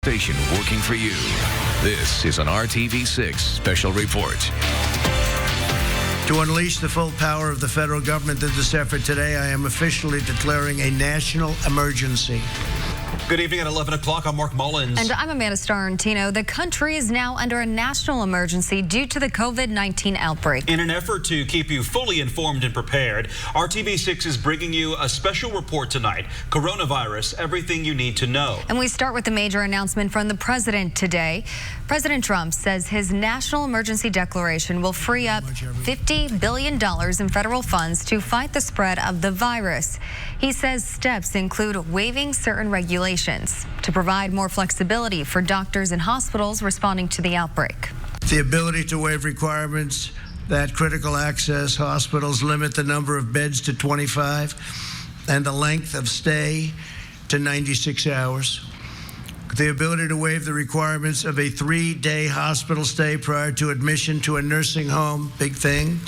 Station working for you. This is an RTV6 special report. To unleash the full power of the federal government in this effort today, I am officially declaring a national emergency. Good evening at 11 o'clock. I'm Mark Mullins. And I'm Amanda Starrentino. The country is now under a national emergency due to the COVID-19 outbreak. In an effort to keep you fully informed and prepared, RTV6 is bringing you a special report tonight. Coronavirus, everything you need to know. And we start with a major announcement from the president today. President Trump says his national emergency declaration will free up $50 billion in federal funds to fight the spread of the virus. He says steps include waiving certain regulations to provide more flexibility for doctors and hospitals responding to the outbreak. The ability to waive requirements that critical access hospitals limit the number of beds to 25 and the length of stay to 96 hours. The ability to waive the requirements of a 3-day hospital stay prior to admission to a nursing home, big thing.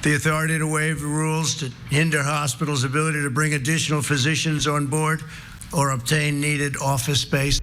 The authority to waive the rules to hinder hospitals' ability to bring additional physicians on board or obtain needed office space.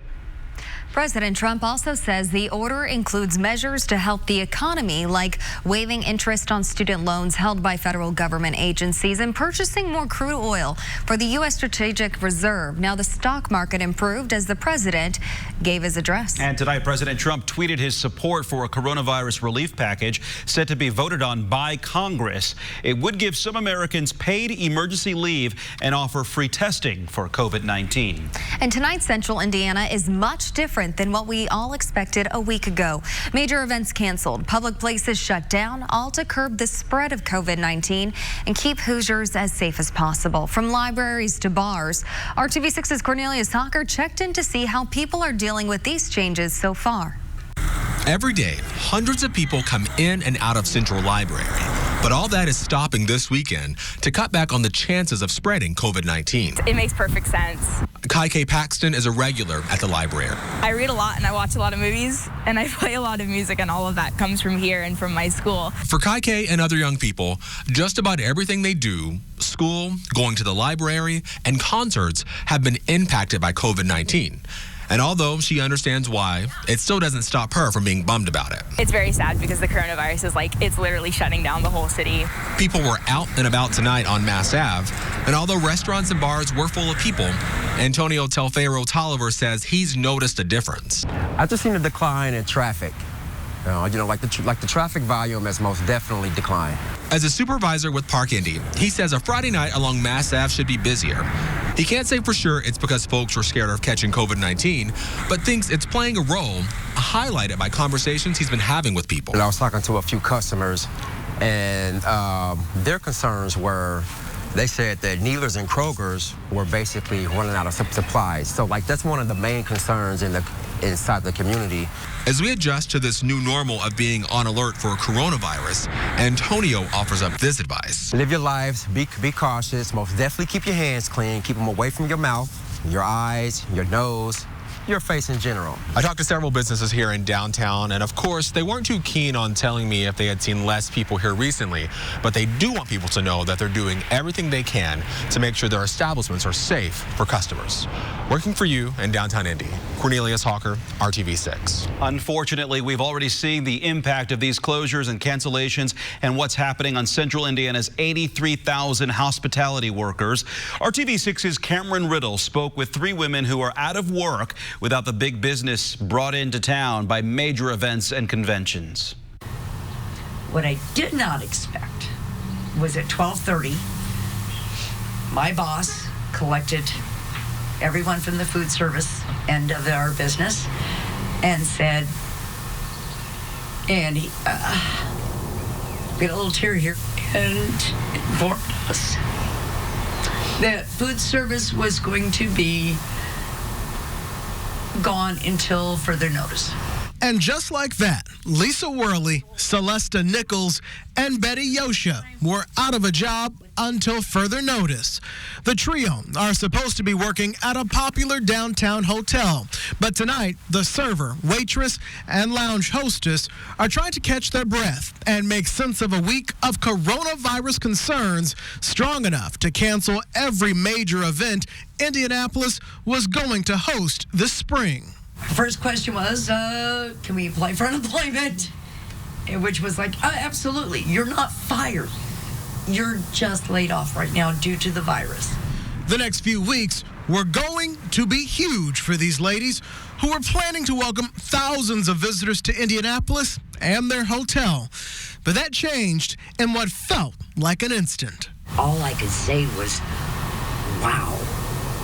President Trump also says the order includes measures to help the economy, like waiving interest on student loans held by federal government agencies and purchasing more crude oil for the U.S. Strategic Reserve. Now, the stock market improved as the president gave his address. And tonight, President Trump tweeted his support for a coronavirus relief package set to be voted on by Congress. It would give some Americans paid emergency leave and offer free testing for COVID-19. And tonight, Central Indiana is much different than what we all expected a week ago. Major events canceled, public places shut down, all to curb the spread of COVID-19 and keep Hoosiers as safe as possible. From libraries to bars, RTV6's Cornelius Hawker checked in to see how people are dealing with these changes so far. Every day, hundreds of people come in and out of Central Library. But all that is stopping this weekend to cut back on the chances of spreading COVID-19. It makes perfect sense. Kai K. Paxton is a regular at the library. I read a lot and I watch a lot of movies and I play a lot of music, and all of that comes from here and from my school. For Kai K. and other young people, just about everything they do, school, going to the library, and concerts have been impacted by COVID-19. And although she understands why, it still doesn't stop her from being bummed about it. It's very sad because the coronavirus is it's literally shutting down the whole city. People were out and about tonight on Mass Ave, and although restaurants and bars were full of people, Antonio Telfero Tolliver says he's noticed a difference. I've just seen a decline in traffic. Like the traffic volume has most definitely declined. As a supervisor with Park Indy, he says a Friday night along Mass Ave should be busier. He can't say for sure it's because folks were scared of catching COVID-19, but thinks it's playing a role, highlighted by conversations he's been having with people. And I was talking to a few customers, and their concerns were, they said that Nealers and Krogers were basically running out of supplies. So that's one of the main concerns inside the community. As we adjust to this new normal of being on alert for coronavirus, Antonio offers up this advice. Live your lives, be cautious, most definitely keep your hands clean, keep them away from your mouth, your eyes, your nose, your face in general. I talked to several businesses here in downtown, and of course, they weren't too keen on telling me if they had seen less people here recently, but they do want people to know that they're doing everything they can to make sure their establishments are safe for customers. Working for you in downtown Indy, Cornelius Hawker, RTV6. Unfortunately, we've already seen the impact of these closures and cancellations and what's happening on Central Indiana's 83,000 hospitality workers. RTV6's Cameron Riddle spoke with 3 women who are out of work without the big business brought into town by major events and conventions. What I did not expect was at 12:30, my boss collected everyone from the food service end of our business and said, and he get a little tear here, and informed us that food service was going to be gone until further notice. And just like that, Lisa Worley, Celesta Nichols, and Betty Yosha were out of a job until further notice. The trio are supposed to be working at a popular downtown hotel, but tonight the server, waitress, and lounge hostess are trying to catch their breath and make sense of a week of coronavirus concerns strong enough to cancel every major event Indianapolis was going to host this spring. First question was, can we apply for unemployment? Which was like, absolutely. You're not fired. You're just laid off right now due to the virus. The next few weeks were going to be huge for these ladies who were planning to welcome thousands of visitors to Indianapolis and their hotel. But that changed in what felt like an instant. All I could say was, wow.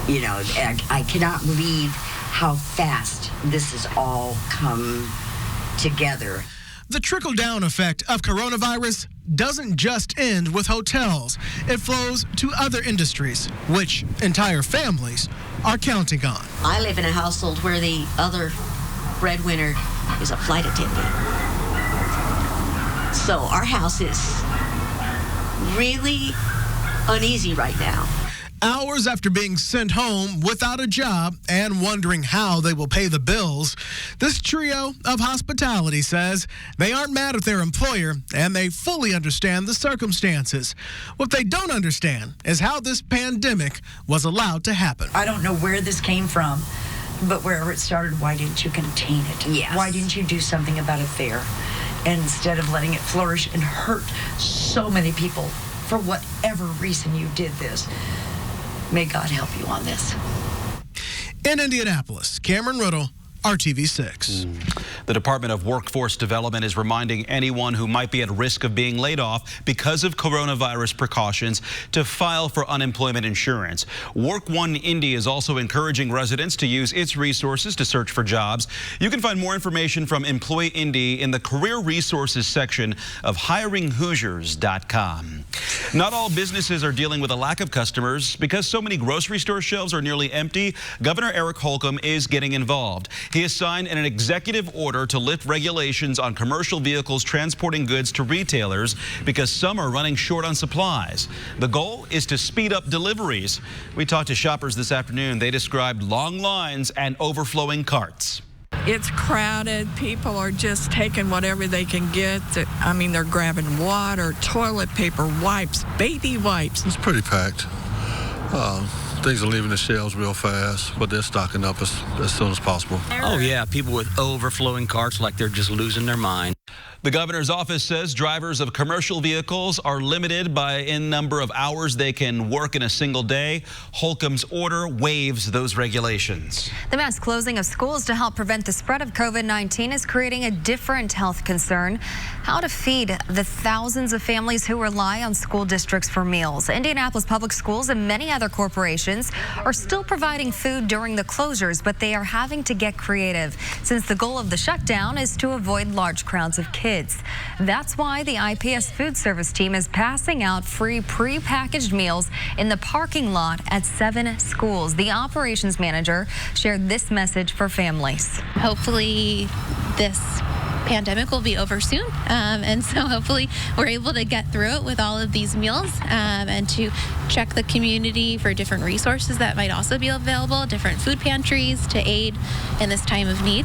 You know, I cannot believe how fast this has all come together. The trickle-down effect of coronavirus doesn't just end with hotels. It flows to other industries, which entire families are counting on. I live in a household where the other breadwinner is a flight attendant. So our house is really uneasy right now. Hours after being sent home without a job and wondering how they will pay the bills, this trio of hospitality says they aren't mad at their employer and they fully understand the circumstances. What they don't understand is how this pandemic was allowed to happen. I don't know where this came from, but wherever it started, why didn't you contain it? Yes. Why didn't you do something about it there? Instead of letting it flourish and hurt so many people for whatever reason you did this. May God help you on this. In Indianapolis, Cameron Riddle, RTV6. The Department of Workforce Development is reminding anyone who might be at risk of being laid off because of coronavirus precautions to file for unemployment insurance. Work One Indy is also encouraging residents to use its resources to search for jobs. You can find more information from Employee Indy in the Career Resources section of hiringhoosiers.com. Not all businesses are dealing with a lack of customers. Because so many grocery store shelves are nearly empty, Governor Eric Holcomb is getting involved. He has signed an executive order to lift regulations on commercial vehicles transporting goods to retailers because some are running short on supplies. The goal is to speed up deliveries. We talked to shoppers this afternoon. They described long lines and overflowing carts. It's crowded. People are just taking whatever they can get. I mean, they're grabbing water, toilet paper, wipes, baby wipes. It's pretty packed. Things are leaving the shelves real fast, but they're stocking up as soon as possible. Oh, yeah, people with overflowing carts like they're just losing their mind. The governor's office says drivers of commercial vehicles are limited by in number of hours they can work in a single day. Holcomb's order waives those regulations. The mass closing of schools to help prevent the spread of COVID-19 is creating a different health concern: how to feed the thousands of families who rely on school districts for meals. Indianapolis Public Schools and many other corporations are still providing food during the closures, but they are having to get creative since the goal of the shutdown is to avoid large crowds of kids. That's why the IPS food service team is passing out free pre-packaged meals in the parking lot at 7 schools. The operations manager shared this message for families. Hopefully this pandemic will be over soon, and so hopefully we're able to get through it with all of these meals, and to check the community for different resources that might also be available, different food pantries to aid in this time of need.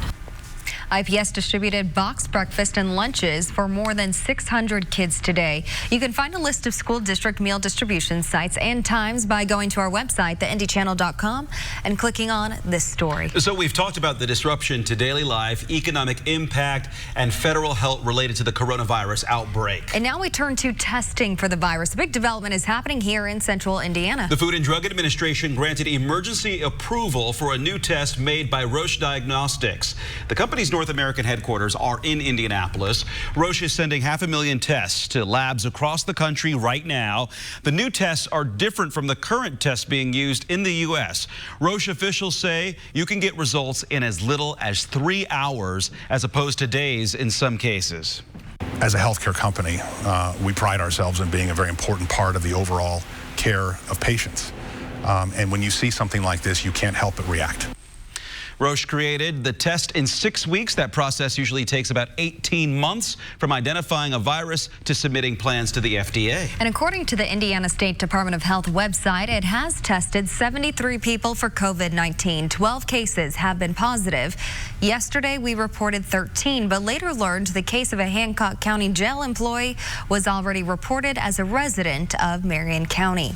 IPS distributed boxed breakfast and lunches for more than 600 kids today. You can find a list of school district meal distribution sites and times by going to our website, theindychannel.com, and clicking on this story. So we've talked about the disruption to daily life, economic impact, and federal help related to the coronavirus outbreak. And now we turn to testing for the virus. A big development is happening here in central Indiana. The Food and Drug Administration granted emergency approval for a new test made by Roche Diagnostics. The company's North American headquarters are in Indianapolis. Roche is sending 500,000 tests to labs across the country right now. The new tests are different from the current tests being used in the U.S. Roche officials say you can get results in as little as 3 hours as opposed to days in some cases. As a healthcare company, we pride ourselves in being a very important part of the overall care of patients. And when you see something like this, you can't help but react. Roche created the test in 6 weeks. That process usually takes about 18 months from identifying a virus to submitting plans to the FDA. And according to the Indiana State Department of Health website, it has tested 73 people for COVID-19. 12 cases have been positive. Yesterday, we reported 13, but later learned the case of a Hancock County jail employee was already reported as a resident of Marion County.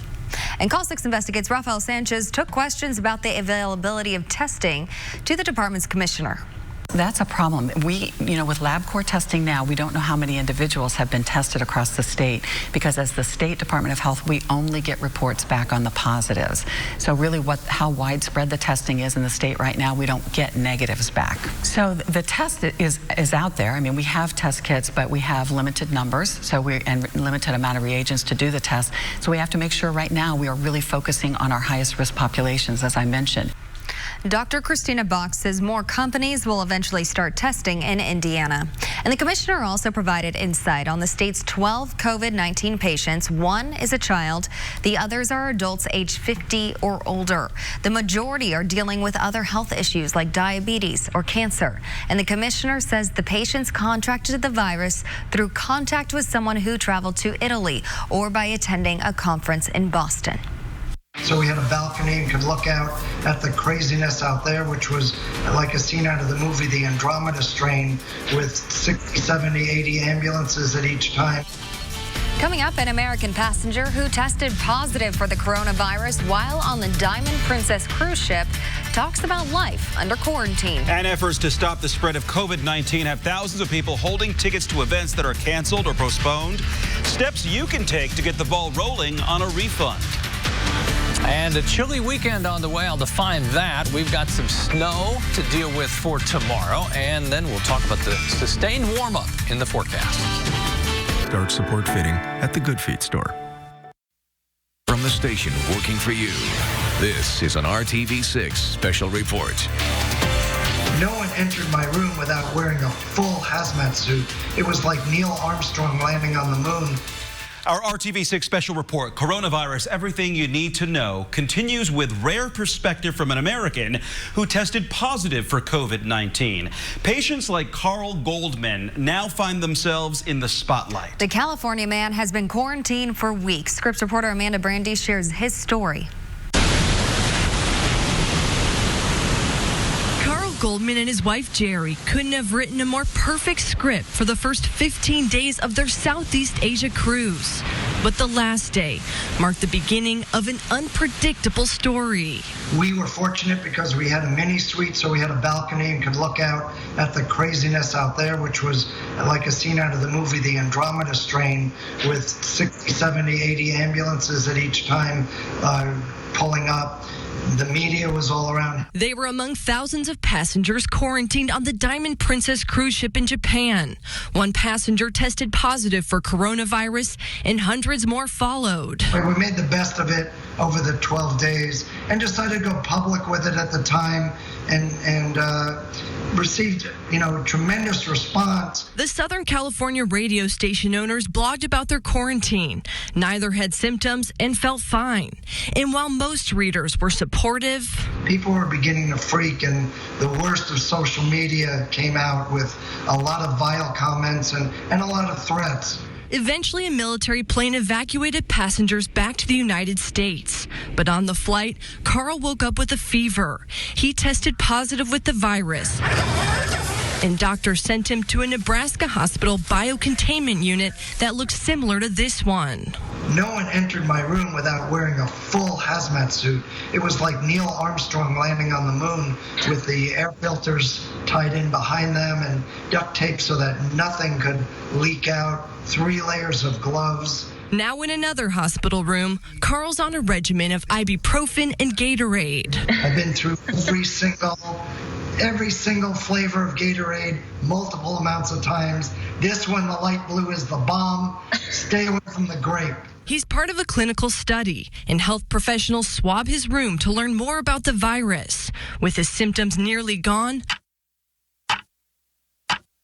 And Call 6 Investigates Rafael Sanchez took questions about the availability of testing to the department's commissioner. That's a problem. We, with LabCorp testing now, we don't know how many individuals have been tested across the state because as the State Department of Health, we only get reports back on the positives. So really how widespread the testing is in the state right now, we don't get negatives back. So the test is out there. I mean, we have test kits, but we have limited numbers, and limited amount of reagents to do the test. So we have to make sure right now we are really focusing on our highest risk populations, as I mentioned. Dr. Christina Bach says more companies will eventually start testing in Indiana. And the commissioner also provided insight on the state's 12 COVID-19 patients. One is a child. The others are adults age 50 or older. The majority are dealing with other health issues like diabetes or cancer. And the commissioner says the patients contracted the virus through contact with someone who traveled to Italy or by attending a conference in Boston. So we had a balcony and could look out at the craziness out there, which was like a scene out of the movie The Andromeda Strain, with 60, 70, 80 ambulances at each time. Coming up, an American passenger who tested positive for the coronavirus while on the Diamond Princess cruise ship talks about life under quarantine. And efforts to stop the spread of COVID-19 have thousands of people holding tickets to events that are canceled or postponed. Steps you can take to get the ball rolling on a refund. And a chilly weekend on the way. I'll define that. We've got some snow to deal with for tomorrow, and then we'll talk about the sustained warm-up in the forecast. Start support fitting at the Good Feet store. From the station working for you, this is an RTV6 special report. No one entered my room without wearing a full hazmat suit. It was like Neil Armstrong landing on the moon. Our RTV6 special report, Coronavirus, Everything You Need to Know, continues with rare perspective from an American who tested positive for COVID-19. Patients like Carl Goldman now find themselves in the spotlight. The California man has been quarantined for weeks. Scripps reporter Amanda Brandy shares his story. Goldman and his wife Jerry couldn't have written a more perfect script for the first 15 days of their Southeast Asia cruise. But the last day marked the beginning of an unpredictable story. We were fortunate because we had a mini suite, so we had a balcony and could look out at the craziness out there, which was like a scene out of the movie The Andromeda Strain, with 60, 70, 80 ambulances at each time pulling up. The media was all around. They were among thousands of passengers quarantined on the Diamond Princess cruise ship in Japan. One passenger tested positive for coronavirus, and hundreds more followed. We made the best of it over the 12 days and decided to go public with it at the time, and received, tremendous response. The Southern California radio station owners blogged about their quarantine. Neither had symptoms and felt fine. And while most readers were supportive, people were beginning to freak, and the worst of social media came out with a lot of vile comments and a lot of threats. Eventually, a military plane evacuated passengers back to the United States. But on the flight, Carl woke up with a fever. He tested positive with the virus, and doctors sent him to a Nebraska hospital biocontainment unit that looked similar to this one. No one entered my room without wearing a full hazmat suit. It was like Neil Armstrong landing on the moon, with the air filters tied in behind them and duct tape so that nothing could leak out. 3 layers of gloves. Now in another hospital room, Carl's on a regimen of ibuprofen and Gatorade. I've been through every single flavor of Gatorade multiple amounts of times. This one, the light blue, is the bomb. Stay away from the grape. He's part of a clinical study, and health professionals swab his room to learn more about the virus. With his symptoms nearly gone,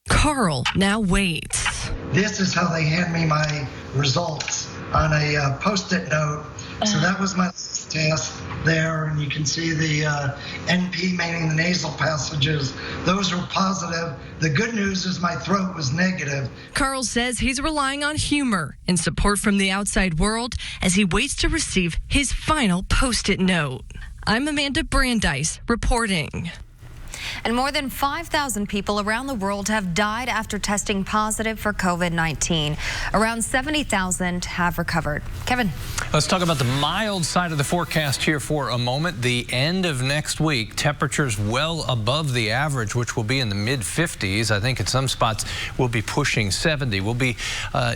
Carl now waits. This is how they hand me my results, on a Post-it note So that was my test there, and you can see the NP, meaning the nasal passages. Those were positive. The good news is my throat was negative. Carl says he's relying on humor and support from the outside world as he waits to receive his final Post-it note. I'm Amanda Brandeis reporting. And more than 5,000 people around the world have died after testing positive for COVID-19. Around 70,000 have recovered. Kevin. Let's talk about the mild side of the forecast here for a moment. The end of next week, temperatures well above the average, which will be in the mid-50s. I think at some spots we'll be pushing 70. We'll be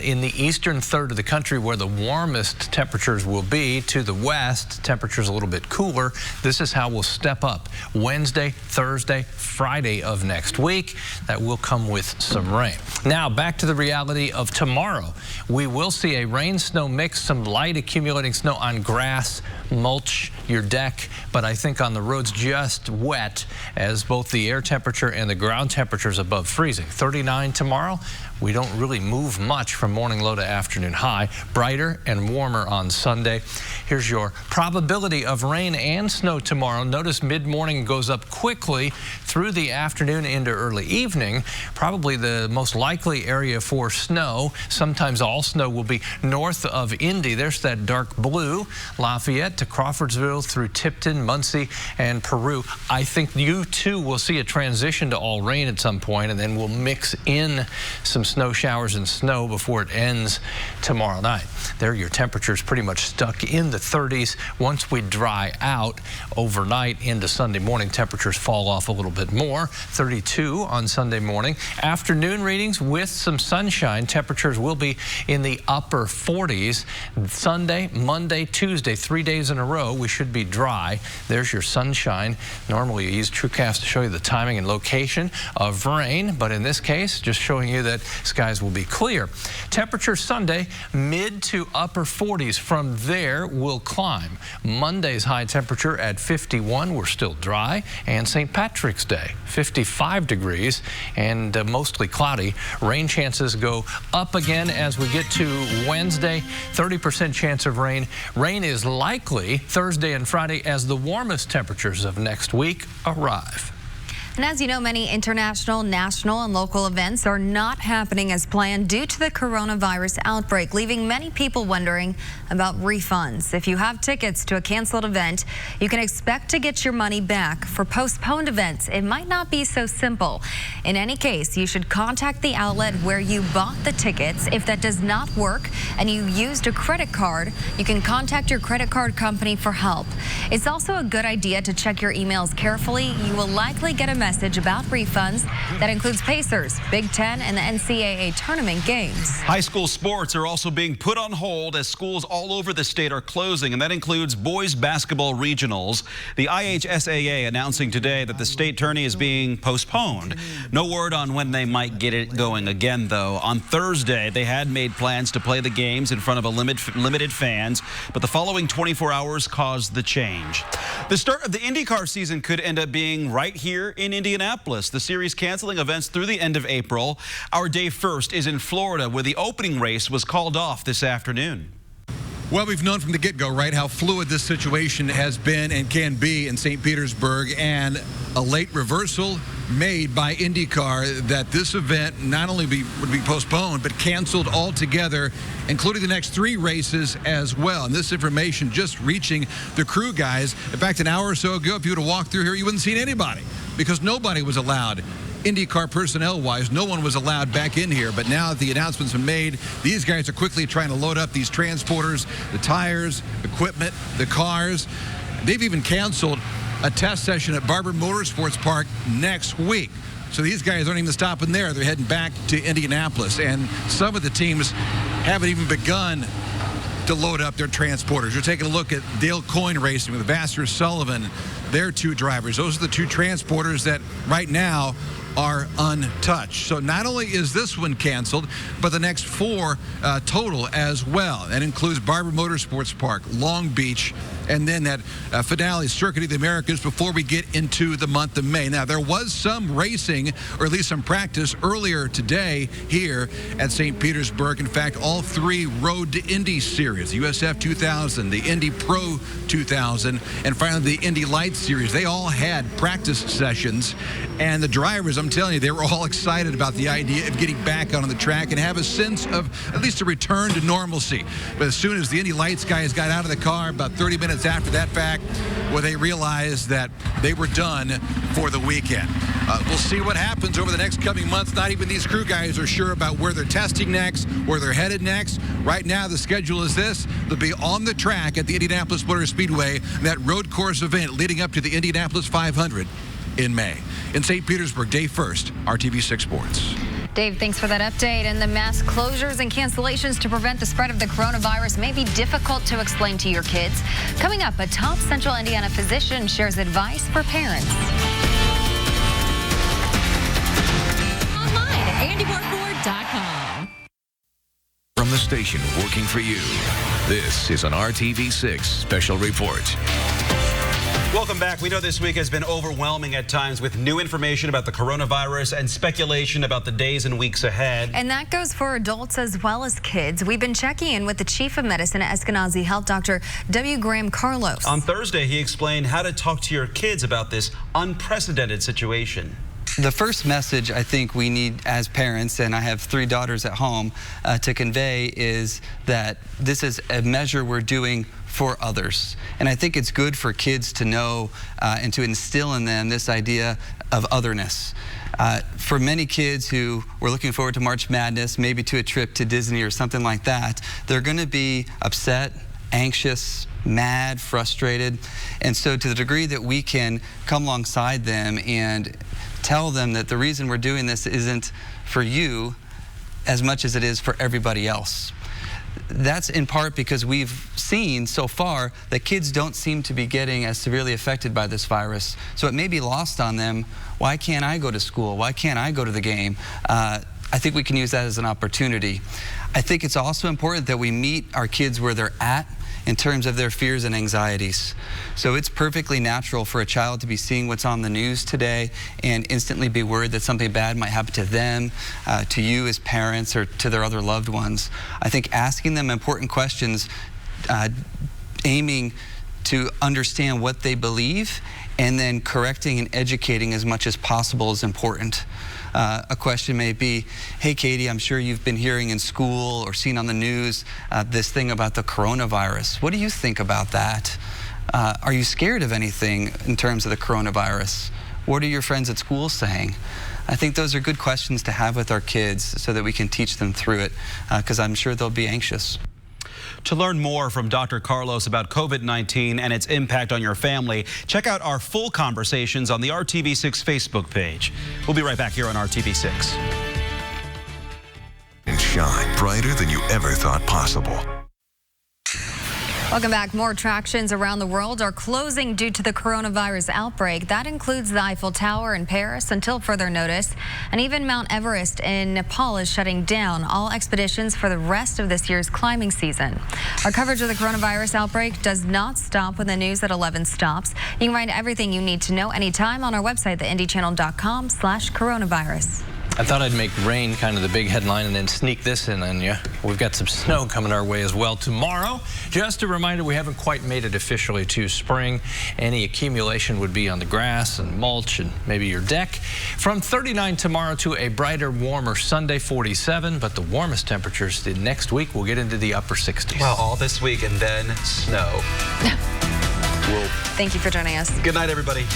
in the eastern third of the country where the warmest temperatures will be. To the west, temperatures a little bit cooler. This is how we'll step up Wednesday, Thursday, Friday of next week. That will come with some rain. Now back to the reality of tomorrow. We will see a rain-snow mix, some light accumulating snow on grass, mulch, your deck, but I think on the roads just wet as both the air temperature and the ground temperatures above freezing. 39 tomorrow. We don't really move much from morning low to afternoon high. Brighter and warmer on Sunday. Here's your probability of rain and snow tomorrow. Notice mid-morning goes up quickly through the afternoon into early evening. Probably the most likely area for snow. Sometimes all snow will be north of Indy. There's that dark blue. Lafayette to Crawfordsville through Tipton, Muncie, and Peru. I think you too will see a transition to all rain at some point, and then we'll mix in some snow showers and snow before it ends tomorrow night. There, your temperatures pretty much stuck in the 30s. Once we dry out overnight into Sunday morning, temperatures fall off a little bit more. 32 on Sunday morning. Afternoon readings with some sunshine. Temperatures will be in the upper 40s. Sunday, Monday, Tuesday, 3 days in a row, we should be dry. There's your sunshine. Normally you use TrueCast to show you the timing and location of rain, but in this case, just showing you that skies will be clear. Temperature Sunday, mid to upper 40s. From there, we'll climb. Monday's high temperature at 51. We're still dry. And St. Patrick's Day, 55 degrees and mostly cloudy. Rain chances go up again as we get to Wednesday. 30% chance of rain. Rain is likely Thursday and Friday as the warmest temperatures of next week arrive. And as you know, many international, national, and local events are not happening as planned due to the coronavirus outbreak, leaving many people wondering about refunds. If you have tickets to a canceled event, you can expect to get your money back. For postponed events, it might not be so simple. In any case, you should contact the outlet where you bought the tickets. If that does not work and you used a credit card, you can contact your credit card company for help. It's also a good idea to check your emails carefully. You will likely get a message about refunds that includes Pacers, Big Ten, and the NCAA tournament games. High school sports are also being put on hold as schools all over the state are closing, and that includes boys basketball regionals. The IHSAA announcing today that the state tourney is being postponed. No word on when they might get it going again, though. On Thursday, they had made plans to play the games in front of a limited fans, but the following 24 hours caused the change. The start of the IndyCar season could end up being right here in Indianapolis. The series canceling events through the end of April. Our day first is in Florida, where the opening race was called off this afternoon. Well, we've known from the get-go, right, how fluid this situation has been and can be in St. Petersburg, and a late reversal made by IndyCar that this event not only would be postponed, but canceled altogether, including the next 3 races as well. And this information just reaching the crew guys. In fact, an hour or so ago, if you would have walked through here, you wouldn't have seen anybody because nobody was allowed. IndyCar personnel-wise, no one was allowed back in here. But now that the announcement's been made, these guys are quickly trying to load up these transporters, the tires, equipment, the cars. They've even canceled a test session at Barber Motorsports Park next week. So these guys aren't even stopping there. They're heading back to Indianapolis. And some of the teams haven't even begun to load up their transporters. You're taking a look at Dale Coyne Racing with Vassar Sullivan, their 2 drivers. Those are the 2 transporters that right now are untouched. So not only is this one canceled, but the next 4 total as well. That includes Barber Motorsports Park, Long Beach, and then that finale, Circuit of the Americas, before we get into the month of May. Now, there was some racing, or at least some practice, earlier today here at St. Petersburg. In fact, all three Road to Indy series, USF 2000, the Indy Pro 2000, and finally the Indy Lights series, they all had practice sessions. And the drivers, I'm telling you, they were all excited about the idea of getting back on the track and have a sense of at least a return to normalcy. But as soon as the Indy Lights guys got out of the car, about 30 minutes after that fact, well, they realized that they were done for the weekend. We'll see what happens over the next coming months. Not even these crew guys are sure about where they're testing next, where they're headed next. Right now, the schedule is this. They'll be on the track at the Indianapolis Motor Speedway, that road course event leading up to the Indianapolis 500 in May. In St. Petersburg, Dave First, RTV6 Sports. Dave, thanks for that update. And the mass closures and cancellations to prevent the spread of the coronavirus may be difficult to explain to your kids. Coming up, a top Central Indiana physician shares advice for parents. Online at andybarkford.com. From the station working for you, this is an RTV6 special report. Welcome back. We know this week has been overwhelming at times with new information about the coronavirus and speculation about the days and weeks ahead. And that goes for adults as well as kids. We've been checking in with the Chief of Medicine at Eskenazi Health, Dr. W. Graham Carlos. On Thursday, he explained how to talk to your kids about this unprecedented situation. The first message I think we need as parents, and I have 3 daughters at home, to convey is that this is a measure we're doing for others. And I think it's good for kids to know and to instill in them this idea of otherness. For many kids who were looking forward to March Madness, maybe to a trip to Disney or something like that, they're going to be upset, anxious, mad, frustrated. And so to the degree that we can come alongside them and tell them that the reason we're doing this isn't for you as much as it is for everybody else. That's in part because we've seen so far that kids don't seem to be getting as severely affected by this virus. So it may be lost on them. Why can't I go to school? Why can't I go to the game? I think we can use that as an opportunity. I think it's also important that we meet our kids where they're at in terms of their fears and anxieties. So it's perfectly natural for a child to be seeing what's on the news today and instantly be worried that something bad might happen to them, to you as parents, or to their other loved ones. I think asking them important questions, aiming to understand what they believe, and then correcting and educating as much as possible is important. A question may be, hey Katie, I'm sure you've been hearing in school or seen on the news this thing about the coronavirus. What do you think about that? Are you scared of anything in terms of the coronavirus? What are your friends at school saying? I think those are good questions to have with our kids so that we can teach them through it, because I'm sure they'll be anxious. To learn more from Dr. Carlos about COVID-19 and its impact on your family, check out our full conversations on the RTV6 Facebook page. We'll be right back here on RTV6. And shine brighter than you ever thought possible. Welcome back. More attractions around the world are closing due to the coronavirus outbreak. That includes the Eiffel Tower in Paris until further notice. And even Mount Everest in Nepal is shutting down all expeditions for the rest of this year's climbing season. Our coverage of the coronavirus outbreak does not stop when the news at 11 stops. You can find everything you need to know anytime on our website, theindychannel.com/coronavirus. I thought I'd make rain kind of the big headline and then sneak this in on you. We've got some snow coming our way as well tomorrow. Just a reminder, we haven't quite made it officially to spring. Any accumulation would be on the grass and mulch and maybe your deck. From 39 tomorrow to a brighter, warmer Sunday, 47. But the warmest temperatures the next week will get into the upper 60s. Well, all this week and then snow. Thank you for joining us. Good night, everybody.